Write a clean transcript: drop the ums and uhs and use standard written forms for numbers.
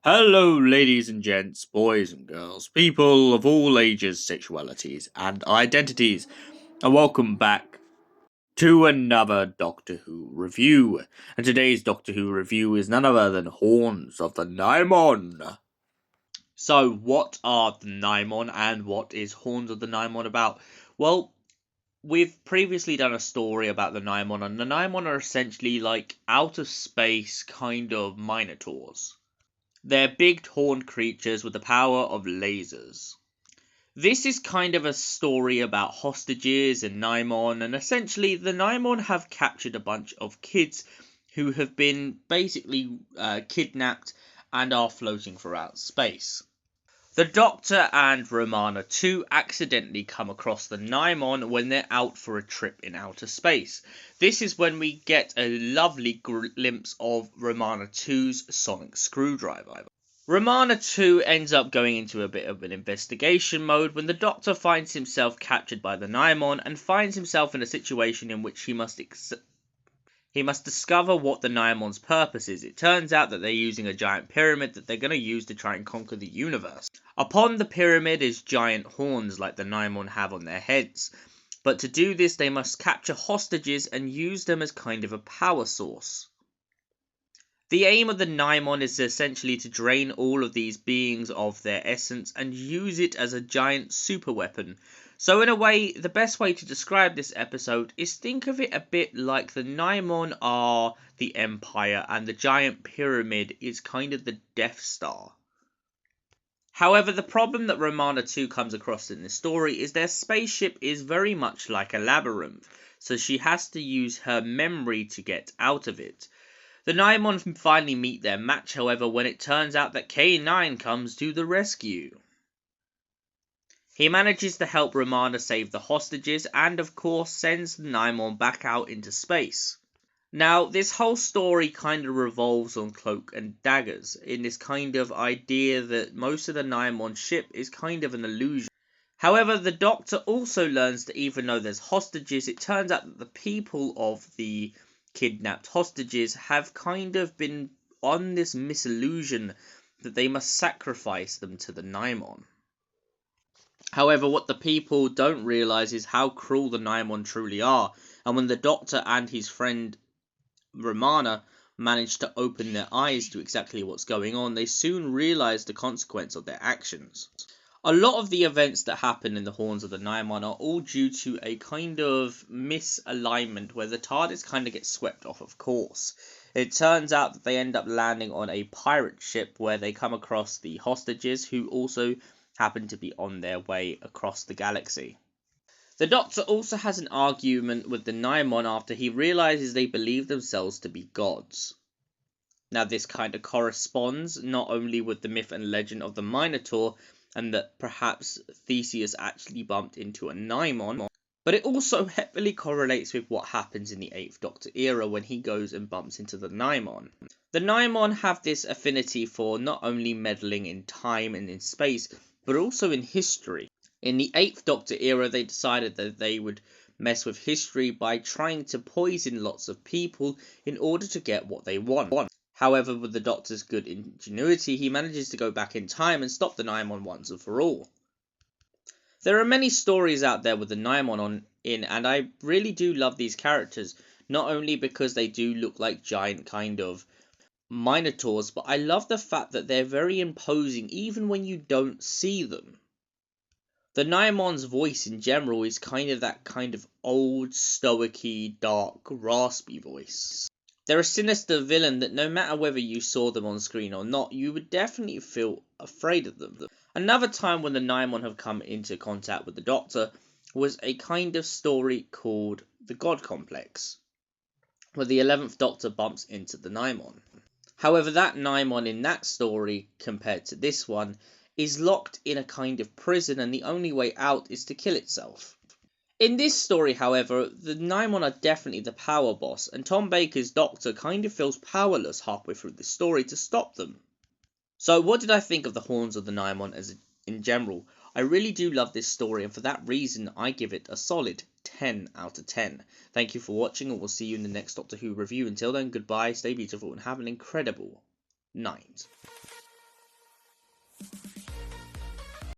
Hello, ladies and gents, boys and girls, people of all ages, sexualities, and identities, and welcome back to another Doctor Who review. And today's Doctor Who review is none other than Horns of the Nimon. So, what are the Nimon and what is Horns of the Nimon about? Well, we've previously done a story about the Nimon, and the Nimon are essentially like out of space kind of Minotaurs. They're big horned creatures with the power of lasers. This is kind of a story about hostages and Nimon, and essentially the Nimon have captured a bunch of kids who have been basically kidnapped and are floating throughout space. The Doctor and Romana too accidentally come across the Nimon when they're out for a trip in outer space. This is when we get a lovely glimpse of Romana 2's sonic screwdriver. Romana 2 ends up going into a bit of an investigation mode when the Doctor finds himself captured by the Nimon and finds himself in a situation in which he must discover what the Nimon's purpose is. It turns out that they're using a giant pyramid that they're going to use to try and conquer the universe. Upon the pyramid is giant horns like the Nimon have on their heads. But to do this they must capture hostages and use them as kind of a power source. The aim of the Nimon is essentially to drain all of these beings of their essence and use it as a giant super weapon. So in a way, the best way to describe this episode is think of it a bit like the Nimon are the Empire and the giant pyramid is kind of the Death Star. However, the problem that Romana 2 comes across in this story is their spaceship is very much like a labyrinth, so she has to use her memory to get out of it. The Nimon finally meet their match, however, when it turns out that K9 comes to the rescue. He manages to help Romana save the hostages and, of course, sends the Nimon back out into space. Now, this whole story kind of revolves on cloak and daggers, in this kind of idea that most of the Nimon ship is kind of an illusion. However, the Doctor also learns that even though there's hostages, it turns out that the people of the kidnapped hostages have kind of been on this misillusion that they must sacrifice them to the Nimon. However, what the people don't realise is how cruel the Nimon truly are, and when the Doctor and his friend Romana manage to open their eyes to exactly what's going on, they soon realise the consequence of their actions. A lot of the events that happen in the Horns of the Nimon are all due to a kind of misalignment where the TARDIS kind of gets swept off of course. It turns out that they end up landing on a pirate ship where they come across the hostages who also happen to be on their way across the galaxy. The Doctor also has an argument with the Nimon after he realises they believe themselves to be gods. Now this kind of corresponds not only with the myth and legend of the Minotaur, and that perhaps Theseus actually bumped into a Nimon, but it also heavily correlates with what happens in the 8th Doctor era when he goes and bumps into the Nimon. The Nimon have this affinity for not only meddling in time and in space, but also in history. In the 8th Doctor era, they decided that they would mess with history by trying to poison lots of people in order to get what they want. However, with the Doctor's good ingenuity, he manages to go back in time and stop the Nimon once and for all. There are many stories out there with the Nimon and I really do love these characters, not only because they do look like giant kind of Minotaurs, but I love the fact that they're very imposing even when you don't see them. The Nimon's voice in general is kind of that kind of old, stoic-y, dark, raspy voice. They're a sinister villain that no matter whether you saw them on screen or not, you would definitely feel afraid of them. Another time when the Nimon have come into contact with the Doctor was a kind of story called The God Complex, where the 11th Doctor bumps into the Nimon. However, that Nimon in that story, compared to this one, is locked in a kind of prison and the only way out is to kill itself. In this story, however, the Nimon are definitely the power boss, and Tom Baker's Doctor kind of feels powerless halfway through the story to stop them. So what did I think of the Horns of the Nimon in general? I really do love this story, and for that reason I give it a solid 10 out of 10. Thank you for watching, and we'll see you in the next Doctor Who review. Until then, goodbye, stay beautiful, and have an incredible night.